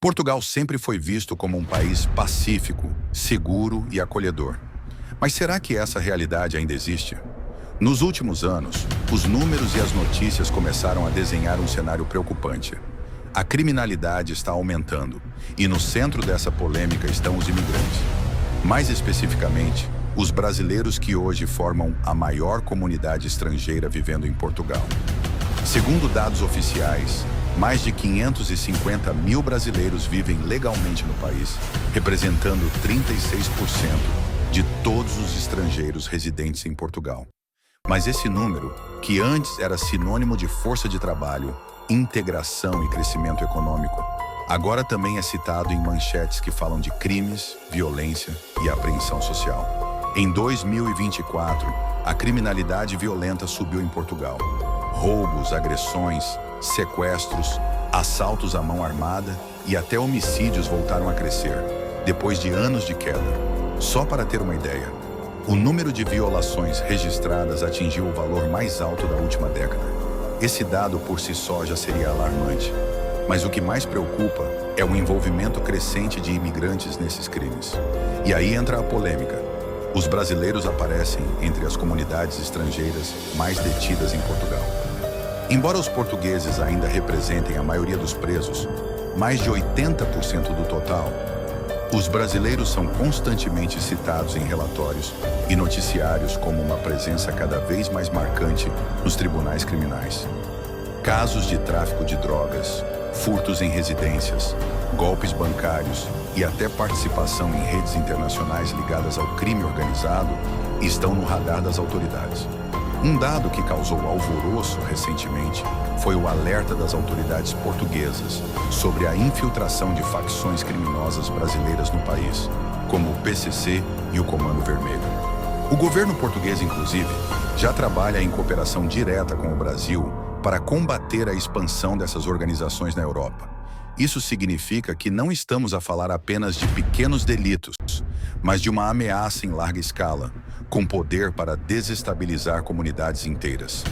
Portugal sempre foi visto como um país pacífico, seguro e acolhedor. Mas será que essa realidade ainda existe? Nos últimos anos, os números e as notícias começaram a desenhar um cenário preocupante. A criminalidade está aumentando, e no centro dessa polêmica estão os imigrantes. Mais especificamente, os brasileiros que hoje formam a maior comunidade estrangeira vivendo em Portugal. Segundo dados oficiais, mais de 550 mil brasileiros vivem legalmente no país, representando 36% de todos os estrangeiros residentes em Portugal. Mas esse número, que antes era sinônimo de força de trabalho, integração e crescimento econômico, agora também é citado em manchetes que falam de crimes, violência e apreensão social. Em 2024, a criminalidade violenta subiu em Portugal. Roubos, agressões, sequestros, assaltos à mão armada e até homicídios voltaram a crescer, depois de anos de queda. Só para ter uma ideia, o número de violações registradas atingiu o valor mais alto da última década. Esse dado por si só já seria alarmante, mas o que mais preocupa é o envolvimento crescente de imigrantes nesses crimes. E aí entra a polêmica. Os brasileiros aparecem entre as comunidades estrangeiras mais detidas em Portugal. Embora os portugueses ainda representem a maioria dos presos, mais de 80% do total, os brasileiros são constantemente citados em relatórios e noticiários como uma presença cada vez mais marcante nos tribunais criminais. Casos de tráfico de drogas, furtos em residências, golpes bancários e até participação em redes internacionais ligadas ao crime organizado estão no radar das autoridades. Um dado que causou alvoroço recentemente foi o alerta das autoridades portuguesas sobre a infiltração de facções criminosas brasileiras no país, como o PCC e o Comando Vermelho. O governo português, inclusive, já trabalha em cooperação direta com o Brasil para combater a expansão dessas organizações na Europa. Isso significa que não estamos a falar apenas de pequenos delitos, mas de uma ameaça em larga escala, com poder para desestabilizar comunidades inteiras.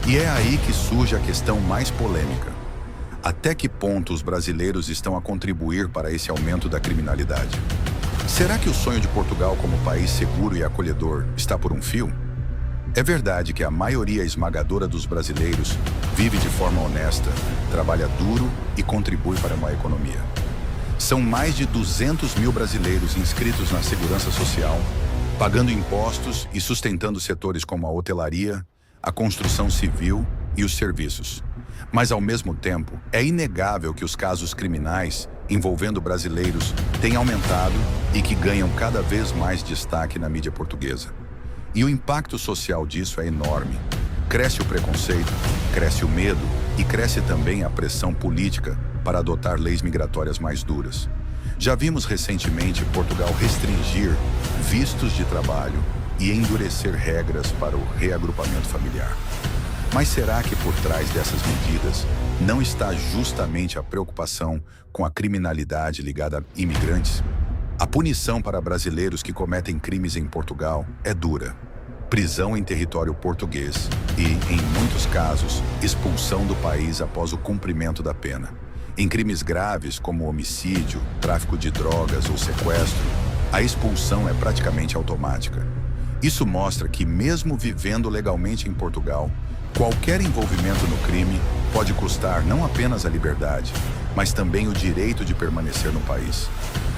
E é aí que surge a questão mais polêmica. Até que ponto os brasileiros estão a contribuir para esse aumento da criminalidade? Será que o sonho de Portugal como país seguro e acolhedor está por um fio? É verdade que a maioria esmagadora dos brasileiros vive de forma honesta, trabalha duro e contribui para uma economia. São mais de 200 mil brasileiros inscritos na Segurança Social, pagando impostos e sustentando setores como a hotelaria, a construção civil e os serviços. Mas, ao mesmo tempo, é inegável que os casos criminais envolvendo brasileiros têm aumentado e que ganham cada vez mais destaque na mídia portuguesa. E o impacto social disso é enorme. Cresce o preconceito, cresce o medo e cresce também a pressão política para adotar leis migratórias mais duras. Já vimos recentemente Portugal restringir vistos de trabalho e endurecer regras para o reagrupamento familiar. Mas será que por trás dessas medidas não está justamente a preocupação com a criminalidade ligada a imigrantes? A punição para brasileiros que cometem crimes em Portugal é dura. Prisão em território português e, em muitos casos, expulsão do país após o cumprimento da pena. Em crimes graves como homicídio, tráfico de drogas ou sequestro, a expulsão é praticamente automática. Isso mostra que, mesmo vivendo legalmente em Portugal, qualquer envolvimento no crime pode custar não apenas a liberdade, mas também o direito de permanecer no país.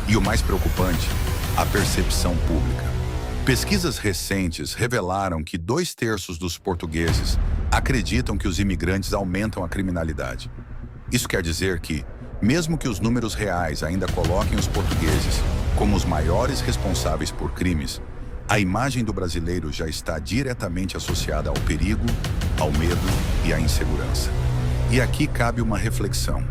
E o mais preocupante, a percepção pública. Pesquisas recentes revelaram que 2/3 dos portugueses acreditam que os imigrantes aumentam a criminalidade. Isso quer dizer que, mesmo que os números reais ainda coloquem os portugueses como os maiores responsáveis por crimes, a imagem do brasileiro já está diretamente associada ao perigo, ao medo e à insegurança. E aqui cabe uma reflexão.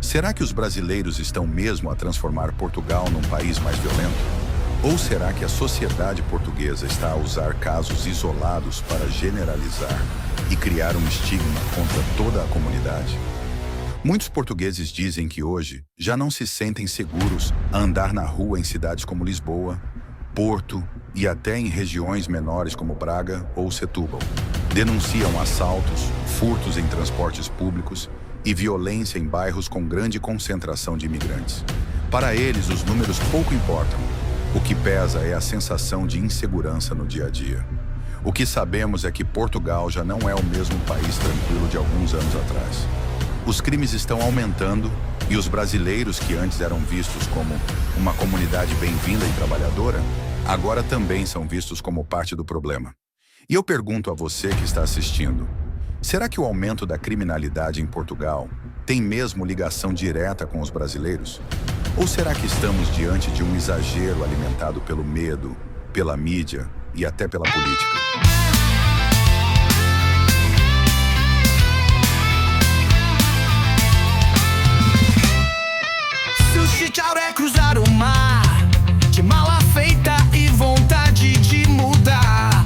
Será que os brasileiros estão mesmo a transformar Portugal num país mais violento? Ou será que a sociedade portuguesa está a usar casos isolados para generalizar e criar um estigma contra toda a comunidade? Muitos portugueses dizem que hoje já não se sentem seguros a andar na rua em cidades como Lisboa, Porto e até em regiões menores como Braga ou Setúbal. Denunciam assaltos, furtos em transportes públicos e violência em bairros com grande concentração de imigrantes. Para eles, os números pouco importam. O que pesa é a sensação de insegurança no dia a dia. O que sabemos é que Portugal já não é o mesmo país tranquilo de alguns anos atrás. Os crimes estão aumentando e os brasileiros, que antes eram vistos como uma comunidade bem-vinda e trabalhadora, agora também são vistos como parte do problema. E eu pergunto a você que está assistindo, será que o aumento da criminalidade em Portugal tem mesmo ligação direta com os brasileiros? Ou será que estamos diante de um exagero alimentado pelo medo, pela mídia e até pela política? Sushi tchau é cruzar o mar de mala feita e vontade de mudar.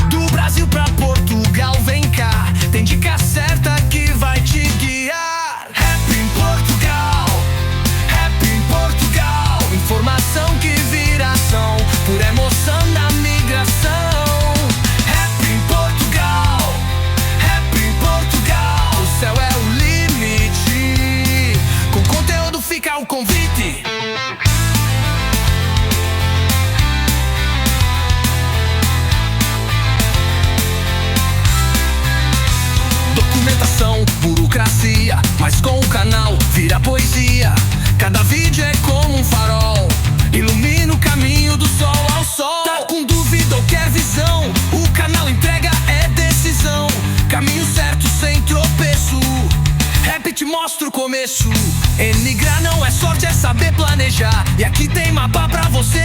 Do Brasil pra Portugal, vem cá, tem dica certa que vai te guiar. Rap em Portugal, rap em Portugal. Informação que vira ação, por emoção na migração. Rap em Portugal, rap em Portugal. O céu é o limite, com conteúdo fica o convite. Documentação, burocracia, mas com o canal vira poesia. Cada vídeo é como um farol, ilumina o caminho do sol ao sol. Tá com dúvida ou quer visão? O canal entrega é decisão. Caminho certo sem tropeço, rap te mostra o começo. Emigrar não é sorte, é saber planejar. E aqui tem mapa pra você.